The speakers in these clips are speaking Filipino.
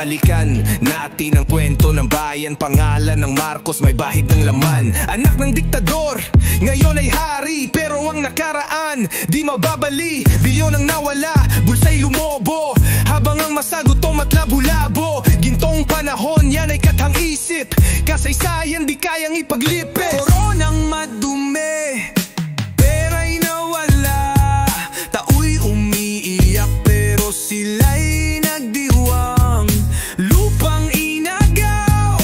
Balikan natin ang kwento ng bayan. Pangalan ng Marcos may bahid ng laman. Anak ng diktador, ngayon ay hari. Pero ang nakaraan, di mababali. Bilyon ang nawala, bulsa'y lumobo. Habang ang masa gutom at labo-labo. Gintong panahon, yan ay katang isip. Kasaysayan di kayang ipaglipit. Koronang madumi, pera'y nawala. Tao'y umiiyak pero sila'y nagdiwang. Lupang inagaw,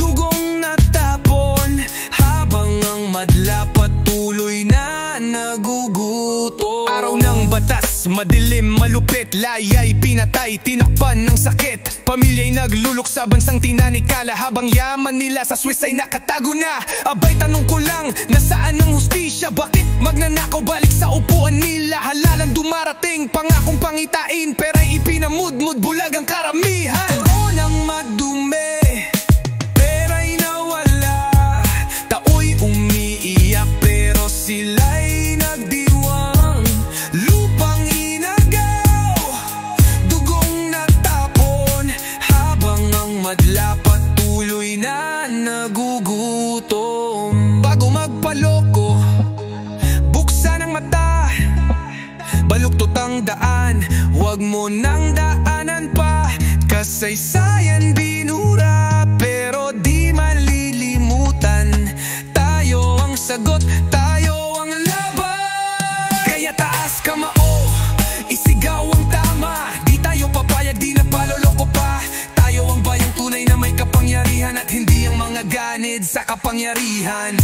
dugong natapon. Habang ang madla patuloy na nagugutom. Araw ng batas, madilim, malupit. Layay, pinatay, tinakpan ng sakit. Pamilya'y nagluluksa, bansang tinanikala. Habang yaman nila sa Swiss ay nakatago na. Abay, tanong ko lang, nasaan ang hustisya? Bakit magnanakaw balik sa upuan nila? Halalan dumarating, pangakong pangitain. Pera'y ipinamudmud, bulag ang karamihan. Koronang madumi, pera'y nawala. Tao'y umiiyak pero sila'y nagdiwang. Lupang inagaw, dugong natapon. Habang ang madla patuloy na nagugutom. Bago magpaloko, buksan ang mata, baluktot ang daan. Huwag mo nang daanan pa. Kasaysayan binura pero di malilimutan. Tayo ang sagot, tayo ang laban. Kaya taas kamao, isigaw ang tama. Di tayo papayag, di na paloloko pa. Tayo ang bayang tunay na may kapangyarihan, at hindi ang mga ganid sa kapangyarihan.